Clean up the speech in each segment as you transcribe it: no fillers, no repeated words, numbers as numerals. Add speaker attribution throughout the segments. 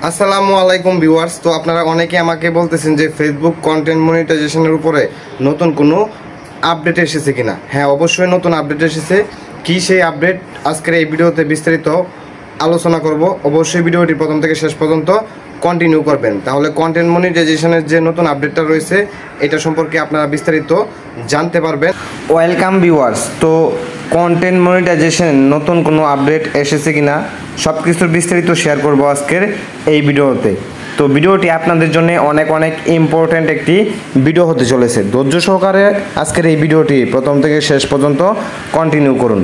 Speaker 1: আসসালামু আলাইকুম ভিউয়ার্স। তো আপনারা অনেকে আমাকে বলতেছেন যে ফেসবুক কন্টেন্ট মনিটাইজেশনের উপরে নতুন কোনো আপডেট এসেছে কিনা। হ্যাঁ, অবশ্যই নতুন আপডেট এসেছে। কি সেই আপডেট আজকের এই ভিডিওতে বিস্তারিত আলোচনা করব। অবশ্যই ভিডিওটি প্রথম থেকে শেষ পর্যন্ত কন্টিনিউ করবেন, তাহলে কন্টেন্ট মনিটাইজেশনের যে নতুন আপডেটটা রয়েছে এটা সম্পর্কে আপনারা বিস্তারিত জানতে পারবেন। Welcome viewers. তো কন্টেন্ট মনিটাইজেশনের নতুন কোনো আপডেট এসেছে কিনা সব কিছুর বিস্তারিত শেয়ার করব আজকের এই ভিডিওতে। তো ভিডিওটি আপনাদের জন্য অনেক ইম্পর্ট্যান্ট একটি ভিডিও হতে চলেছে। ধৈর্য সহকারে আজকের এই ভিডিওটি প্রথম থেকে শেষ পর্যন্ত কন্টিনিউ করুন।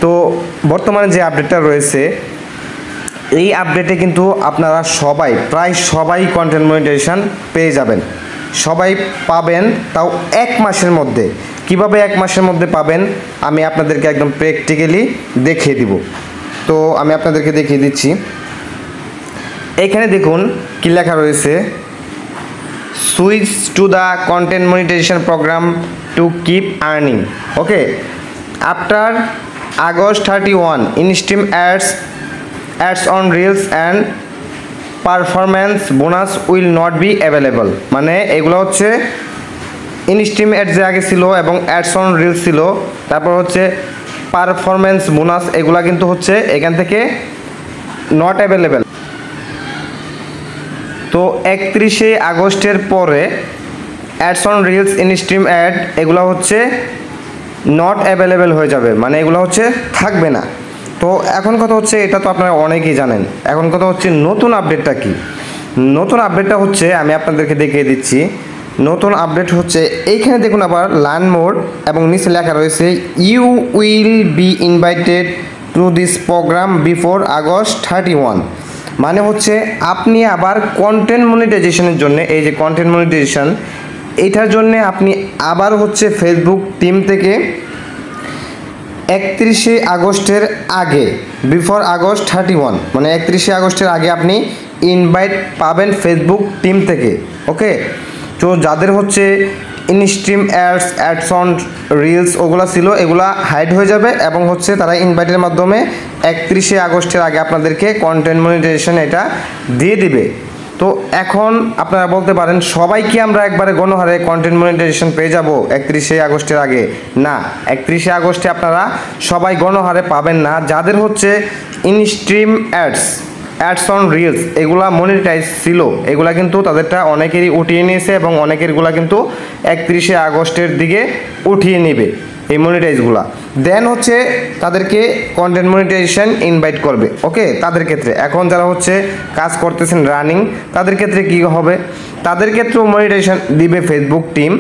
Speaker 1: তো বর্তমানে যে আপডেটটা রয়েছে এই আপডেটে কিন্তু আপনারা প্রায় সবাই কন্টেন্ট মনিটাইজেশন পেয়ে যাবেন, সবাই পাবেন, তাও এক মাসের মধ্যে। কিভাবে এক মাসের মধ্যে পাবেন আমি আপনাদেরকে একদম প্র্যাকটিক্যালি দেখিয়ে দিব। তো আমি আপনাদেরকে দেখিয়ে দিচ্ছি। এখানে দেখুন কি লেখা রয়েছে, switch to the content monetization program to keep earning. Okay, after August 31 in-stream ads on reels and performance bonus will not be available। মানে এগুলো হচ্ছে ইনস্ট্রিম অ্যাডস যে আগে ছিল এবং অ্যাডস অন রিলস ছিল, তারপর হচ্ছে পারফরমেন্স বোনাস, এগুলা কিন্তু হচ্ছে এখান থেকে নট অ্যাভেলেবেল। তো 31 আগস্টের পরে ads on reels instream add এগুলো হচ্ছে নট অ্যাভেলেবেল হয়ে যাবে, মানে এগুলো হচ্ছে থাকবে না। তো এখন কথা হচ্ছে, এটা তো আপনারা অনেকেই জানেন, এখন কথা হচ্ছে নতুন আপডেটটা কি। নতুন আপডেটটা হচ্ছে আমি আপনাদেরকে দেখিয়ে দিচ্ছি। নতুন আপডেট হচ্ছে এইখানে দেখুন আবার লার্ন মোর এবং নিচে লেখা রয়েছে you will be invited to this program before August 31। মানে হচ্ছে আপনি আবার কন্টেন্ট মনিটাইজেশনের জন্য, এই যে কন্টেন্ট মনিটাইজেশন এইটার জন্য আপনি আবার হচ্ছে ফেসবুক টিম থেকে 31 আগস্টের আগে, বিফোর August 31, মানে 31 আগস্টের আগে আপনি ইনভাইট পাবেন ফেসবুক টিম থেকে। ওকে, তো যাদের হচ্ছে ইনস্ট্রিম অ্যাডস অন রিলস ওগুলো ছিল এগুলা হাইড হয়ে যাবে এবং হচ্ছে তারা ইনভাইটের মাধ্যমে 31 আগস্টের আগে আপনাদেরকে কন্টেন্ট মনিটাইজেশন এটা দিয়ে দিবে। তো এখন আপনারা বলতে পারেন সবাই কি আমরা একবারে গণহারে কন্টেন্ট মনিটাইজেশন পেয়ে যাব 31 আগস্টের আগে? না, 31 আগস্টে আপনারা সবাই গণহারে পাবেন না। যাদের হচ্ছে ইনস্ট্রিম অ্যাডস অন রিলস এগুলা মনিটাইজ ছিল, এগুলা কিন্তু তাদেরটা অনেকেরই উঠিয়ে নিয়েছে এবং অনেকেরগুলা কিন্তু 31 আগস্টের দিকে উঠিয়ে নেবে এই মনিটাইজগুলা। দেন হচ্ছে তাদেরকে কন্টেন্ট মনিটাইজেশন ইনভাইট করবে। ওকে, তাদের ক্ষেত্রে এখন যারা হচ্ছে কাজ করতেছেন রানিং, তাদের ক্ষেত্রে কী হবে, তাদের ক্ষেত্রেও মনিটাইজেশন দিবে ফেসবুক টিম।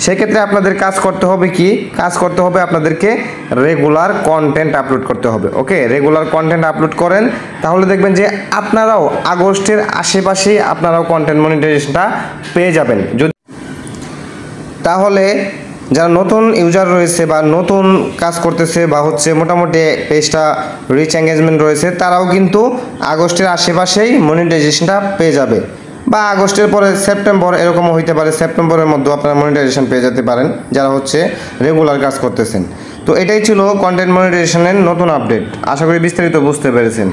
Speaker 1: সেক্ষেত্রে আপনাদের কাজ করতে হবে কি, কাজ করতে হবে আপনাদেরকে রেগুলার কন্টেন্ট আপলোড করতে হবে। ওকে, রেগুলার কন্টেন্ট আপলোড করেন, তাহলে দেখবেন যে আপনারাও আগস্টের আশেপাশেই আপনারাও কন্টেন্ট মনিটাইজেশনটা পেয়ে যাবেন। যদি তাহলে যারা নতুন ইউজার রয়েছে বা নতুন কাজ করতেছে বা হচ্ছে মোটামুটি পেজটা রিচ এঙ্গেজমেন্ট রয়েছে, তারাও কিন্তু আগস্টের আশেপাশেই মনিটাইজেশনটা পেয়ে যাবে, বা আগস্টের পরে সেপ্টেম্বর এরকমও হইতে পারে, সেপ্টেম্বরের মধ্যেও আপনারা মনিটাইজেশন পেয়ে যেতে পারেন যারা হচ্ছে রেগুলার কাজ করতেছেন। তো এটাই ছিল কন্টেন্ট মনিটাইজেশনের নতুন আপডেট। আশা করি বিস্তারিত বুঝতে পেরেছেন।